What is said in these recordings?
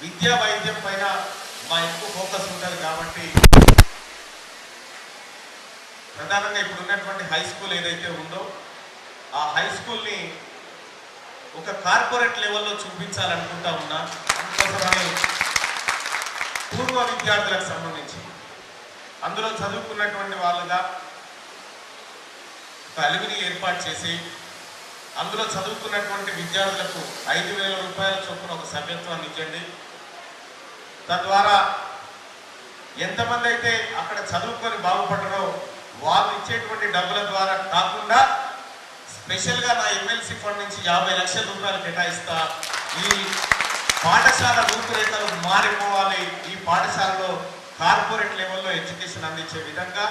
విద్యా వైద్యం పైన మా ఎక్కువ ఫోకస్ ఉంటుంది కాబట్టి ప్రధానంగా ఇప్పుడు ఉన్నటువంటి హై స్కూల్ ఏదైతే ఉందో ఆ హై స్కూల్ని ఒక కార్పొరేట్ లెవెల్లో చూపించాలనుకుంటా ఉన్నా. అందుకోసమని పూర్వ విద్యార్థులకు సంబంధించి అందులో చదువుకున్నటువంటి వాళ్ళుగా ఒక అలుమిని ఏర్పాటు చేసి అందులో చదువుకున్నటువంటి విద్యార్థులకు 5,000 రూపాయల చొప్పున ఒక సభ్యత్వాన్ని ఇచ్చండి. తద్వారా ఎంతమంది అయితే అక్కడ చదువుకొని బాగుపడ్డారో వాళ్ళు ఇచ్చేటువంటి డబ్బుల ద్వారా కాకుండా స్పెషల్గా నా ఎమ్మెల్సీ ఫండ్ నుంచి 50 లక్షల రూపాయలు కేటాయిస్తా. ఈ పాఠశాల రూపురేఖలు మారిపోవాలి. ఈ పాఠశాలలో కార్పొరేట్ లెవెల్లో ఎడ్యుకేషన్ అందించే విధంగా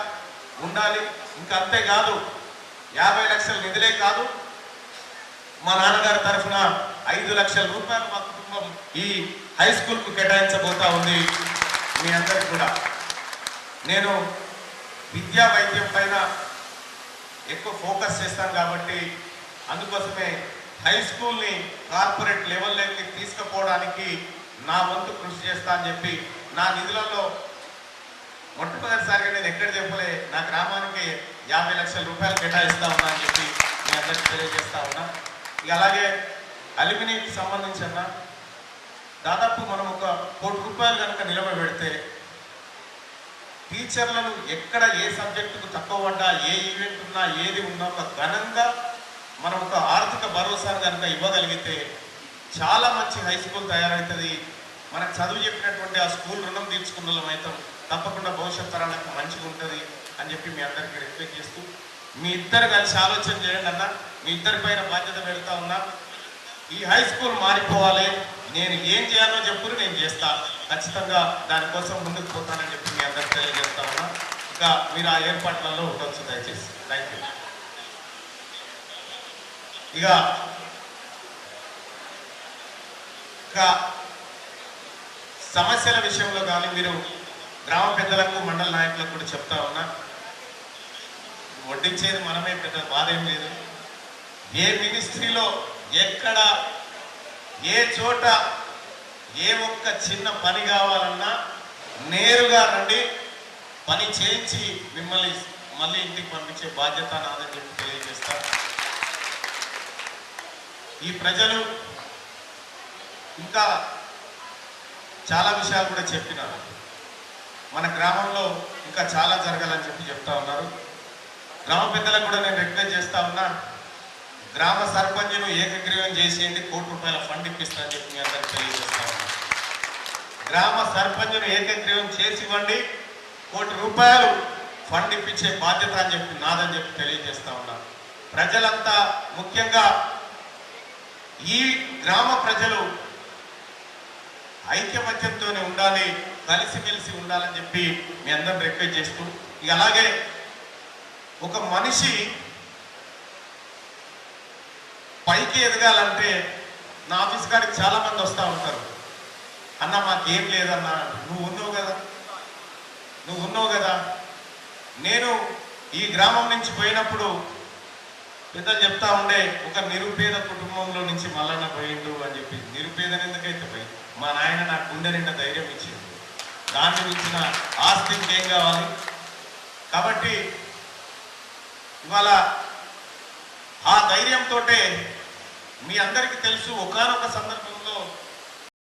ఉండాలి. ఇంకా అంతేకాదు 50 లక్షల నిధులే కాదు, మా నాన్నగారి తరఫున 5 లక్షల రూపాయలు మా కుటుంబం ఈ హై స్కూల్కు కేటాయించబోతా ఉంది. మీ అందరికి కూడా నేను విద్యా వైద్యం పైన ఎక్కువ ఫోకస్ చేస్తాను కాబట్టి అందుకోసమే హై స్కూల్ని కార్పొరేట్ లెవెల్లోకి తీసుకుపోవడానికి నా వంతు కృషి చేస్తా అని చెప్పి నా నిధులలో మొట్టమొదటిసారిగా నేను ఎక్కడ చెప్పలే, నా గ్రామానికి 50 లక్షల రూపాయలు కేటాయిస్తా ఉన్నా అని చెప్పి మీ అందరికీ తెలియజేస్తా ఉన్నా. ఇక అలాగే అల్యూమినియంకి సంబంధించిన దాదాపు మనం 1 కోటి రూపాయలు కనుక నిలబెడితే టీచర్లను ఎక్కడ ఏ సబ్జెక్టుకు తక్కువ పడ్డా, ఏ ఈవెంట్ ఉన్నా, ఏది ఉన్నా ఒక ఘనంగా మనం ఒక ఆర్థిక భరోసాను కనుక ఇవ్వగలిగితే చాలా మంచి హై స్కూల్ తయారవుతుంది. మనకు చదువు చెప్పినటువంటి ఆ స్కూల్ రుణం తీర్చుకున్న వాళ్ళం అవుతాం. తప్పకుండా భవిష్యత్ తరాలకు మంచిగా ఉంటుంది అని చెప్పి మీ అందరికీ రిక్వెస్ట్ చేస్తూ మీ ఇద్దరు కలిసి ఆలోచన చేయండి అన్న. మీ ఇద్దరి పైన బాధ్యత పెడతా ఉన్నా. ఈ హై స్కూల్ మారిపోవాలి. నేను ఏం చేయాలో చెప్పుకుని నేను చేస్తా. ఖచ్చితంగా దానికోసం ముందుకు పోతానని చెప్పి మీ అందరికి తెలియజేస్తా ఉన్నా. ఇంకా మీరు ఆ ఏర్పాట్లలో ఉండొచ్చు దయచేసి. Thank you. ఇక సమస్యల విషయంలో కానీ మీరు గ్రామ పెద్దలకు మండల నాయకులకు కూడా చెప్తా ఉన్నా. వడ్డించేది మనమే, పెద్ద బాధ ఏం లేదు. ఏ మినిస్ట్రీలో ఎక్కడ ఏ చోట ఏ ఒక్క చిన్న పని కావాలన్నా నేరుగా రండి, పని చేయించి మిమ్మల్ని మళ్ళీ ఇంటికి పంపించే బాధ్యత నాదని చెప్పి తెలియజేస్తా. ఈ ప్రజలు ఇంకా చాలా విషయాలు కూడా చెప్పినారు. మన గ్రామంలో ఇంకా చాలా జరగాలని చెప్పి చెప్తా ఉన్నారు. గ్రామ పెద్దలకు కూడా నేను రిక్వెస్ట్ చేస్తా ఉన్నా, గ్రామ సర్పంచ్ను ఏకగ్రీవం చేసేయండి, 1 కోటి రూపాయల ఫండ్ ఇప్పిస్తానని చెప్పి మీ అందరికి తెలియజేస్తా ఉన్నా. గ్రామ సర్పంచ్ను ఏకగ్రీవం చేసి ఇవ్వండి, 1 కోటి రూపాయలు ఫండ్ ఇప్పించే బాధ్యత అని చెప్పి నాదని చెప్పి తెలియజేస్తా ఉన్నా. ప్రజలంతా ముఖ్యంగా ఈ గ్రామ ప్రజలు ఐక్యమత్యంతోనే ఉండాలి, కలిసిమెలిసి ఉండాలని చెప్పి మీ అందరిని రిక్వెస్ట్ చేస్తూ, ఇక అలాగే ఒక మనిషి పైకి ఎదగాలంటే నా ఆఫీస్ కాడికి చాలా మంది వస్తూ ఉంటారు. అన్న మాకేం లేదన్నా, నువ్వు ఉన్నావు కదా. నేను ఈ గ్రామం నుంచి పోయినప్పుడు పెద్దలు చెప్తా ఉండే, ఒక నిరుపేద కుటుంబంలో నుంచి మల్లన్న పోయిండు అని చెప్పి. నిరుపేదని ఎందుకైతే పోయి, మా నాయన నాకు గుండె నిండా ధైర్యం ఇచ్చింది. దాన్ని ఇచ్చిన ఆస్తి ఇంకేం కావాలి. కాబట్టి ఇవాళ ఆ ధైర్యంతో మీ అందరికీ తెలుసు, ఒకానొక సందర్భంలో